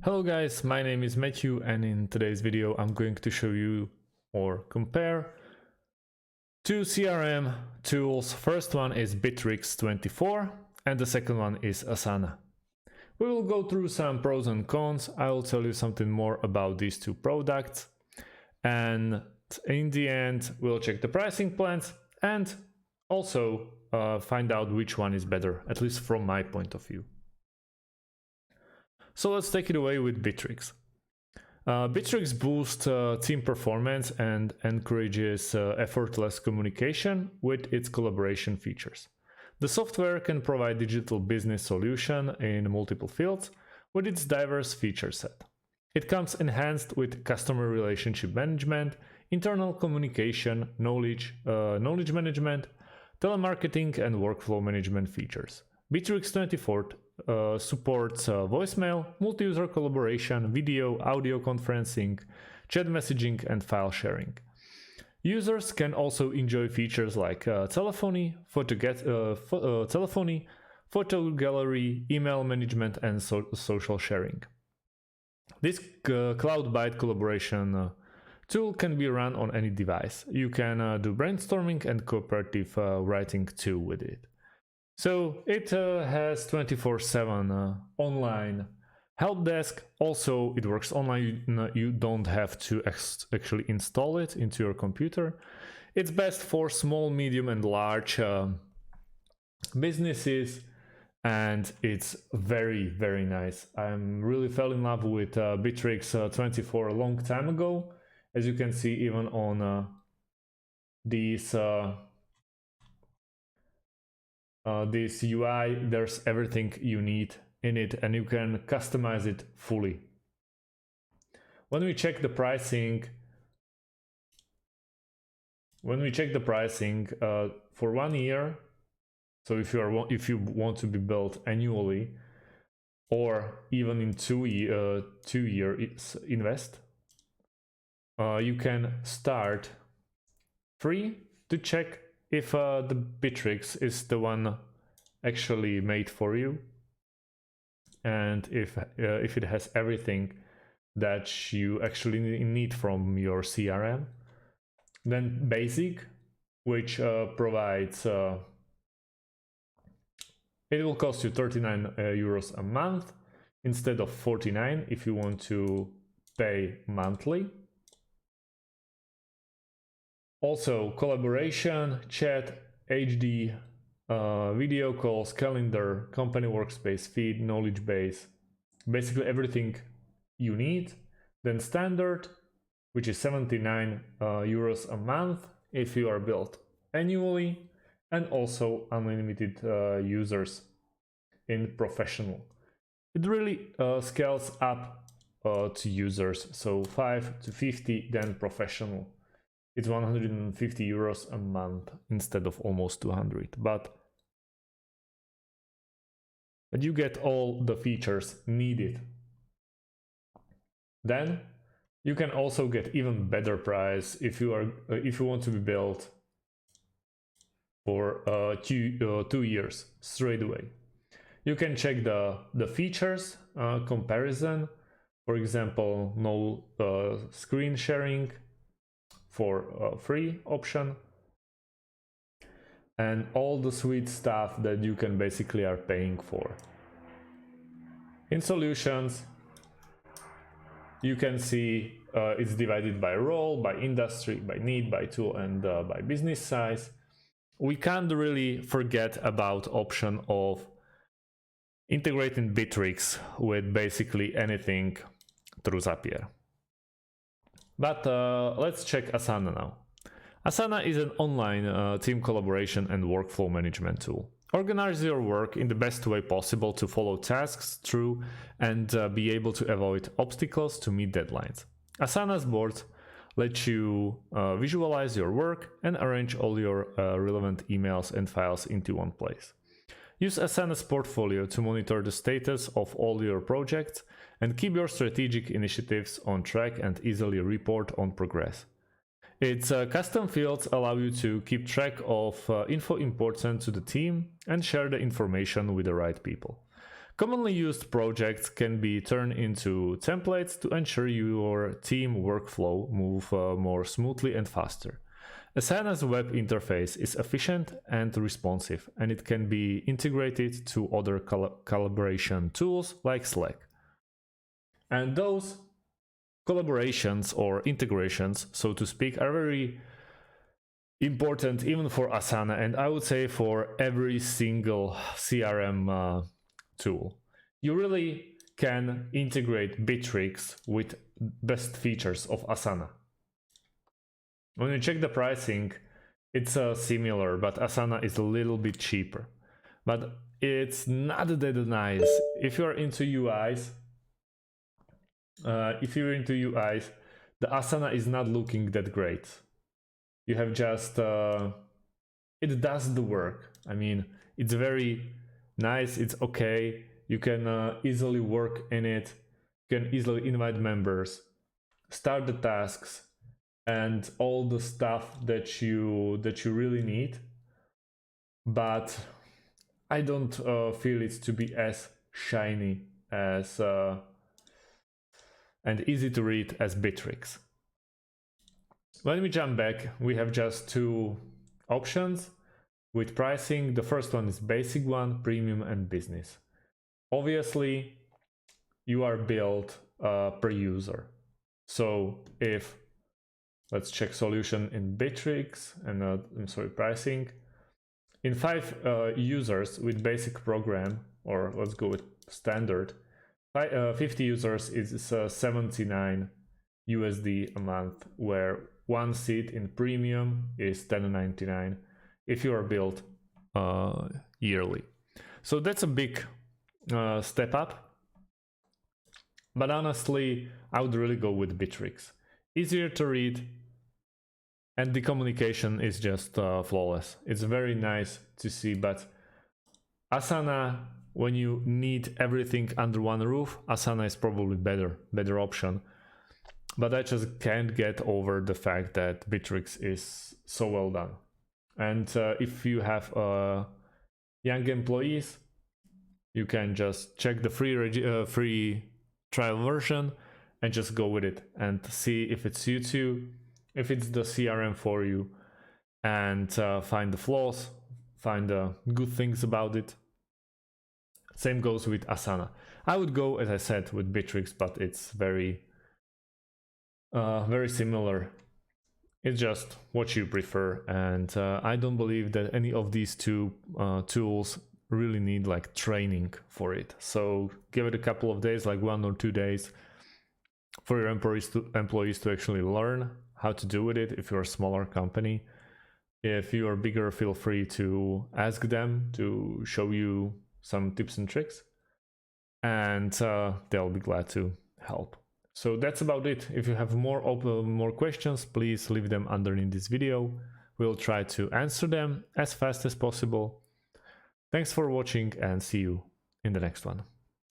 Hello guys, my name is Matthew and in today's video I'm going to show you or compare two CRM tools. First one is Bitrix24 and the second one is Asana. We will go through some pros and cons. I will tell you something more about these two products and in the end we'll check the pricing plans and also find out which one is better, at least from my point of view. So let's take it away with Bitrix. Bitrix boosts team performance and encourages effortless communication with its collaboration features. The software can provide digital business solution in multiple fields with its diverse feature set. It comes enhanced with customer relationship management, internal communication, knowledge management, telemarketing and workflow management features. Bitrix24 supports voicemail, multi-user collaboration, video, audio conferencing, chat messaging, and file sharing. Users can also enjoy features like telephony, photo gallery, email management, and social sharing. This cloud-based collaboration tool can be run on any device. You can do brainstorming and cooperative writing too with it. So it has 24/7 online help desk. Also, it works online. You don't have to actually install it into your computer. It's best for small, medium, and large businesses, and it's very, very nice. I'm really fell in love with Bitrix24 a long time ago. As you can see, even on these. This UI, there's everything you need in it and you can customize it fully. When we check the pricing, for 1 year, so if you want to be billed annually or even in 2 years invest, you can start free to check if the Bitrix is the one actually made for you and if it has everything that you actually need from your CRM. Then basic, which provides it will cost you 39 euros a month instead of 49 if you want to pay monthly. Also collaboration, chat, HD, video calls, calendar, company workspace, feed, knowledge base, basically everything you need. Then standard, which is 79 euros a month if you are billed annually, and also unlimited users in professional. It really scales up to users, so 5 to 50, then professional. It's 150 euros a month instead of almost 200, but you get all the features needed. Then you can also get even better price if you want to be billed for 2 years straight away. You can check the features comparison, for example, no screen sharing for free option, and all the sweet stuff that you can basically are paying for. In solutions, you can see it's divided by role, by industry, by need, by tool, and by business size. We can't really forget about option of integrating Bitrix with basically anything through Zapier. But let's check Asana now. Asana is an online team collaboration and workflow management tool. Organize your work in the best way possible to follow tasks through and be able to avoid obstacles to meet deadlines. Asana's boards let you visualize your work and arrange all your relevant emails and files into one place. Use Asana's portfolio to monitor the status of all your projects and keep your strategic initiatives on track and easily report on progress. Its custom fields allow you to keep track of info important to the team and share the information with the right people. Commonly used projects can be turned into templates to ensure your team workflow move more smoothly and faster. Asana's web interface is efficient and responsive, and it can be integrated to other collaboration tools like Slack. And those collaborations or integrations, so to speak, are very important even for Asana, and I would say for every single CRM tool. You really can integrate Bitrix with best features of Asana. When you check the pricing, it's similar, but Asana is a little bit cheaper. But it's not that nice. If you're into UIs, the Asana is not looking that great. You have just, it does the work. I mean, it's very nice, it's okay. You can easily work in it. You can easily invite members, start the tasks, and all the stuff that you really need. But I don't feel it to be as shiny as and easy to read as Bitrix. When we jump back, we have just two options with pricing. The first one is basic one, premium and business. Obviously, you are billed per user. So if, let's check solution in Bitrix and pricing. In 5 users with basic program, or let's go with standard, 50 users is 79 USD a month, where one seat in premium is $10.99 if you are billed yearly. So that's a big step up. But honestly, I would really go with Bitrix. Easier to read, and the communication is just flawless. It's very nice to see, but Asana, when you need everything under one roof, Asana is probably better option. But I just can't get over the fact that Bitrix is so well done. And if you have young employees, you can just check the free trial version and just go with it and see if it's you too, if it's the CRM for you, and find the flaws, find the good things about it. Same goes with Asana. I would go, as I said, with Bitrix, but it's very similar. It's just what you prefer, and I don't believe that any of these two tools really need like training for it. So give it a couple of days, like 1 or 2 days, for your employees to actually learn how to do with it. If you're a smaller company, if you are bigger, feel free to ask them to show you some tips and tricks, and they'll be glad to help. So that's about it. If you have more questions, please leave them underneath this video. We'll try to answer them as fast as possible. Thanks for watching, and see you in the next one.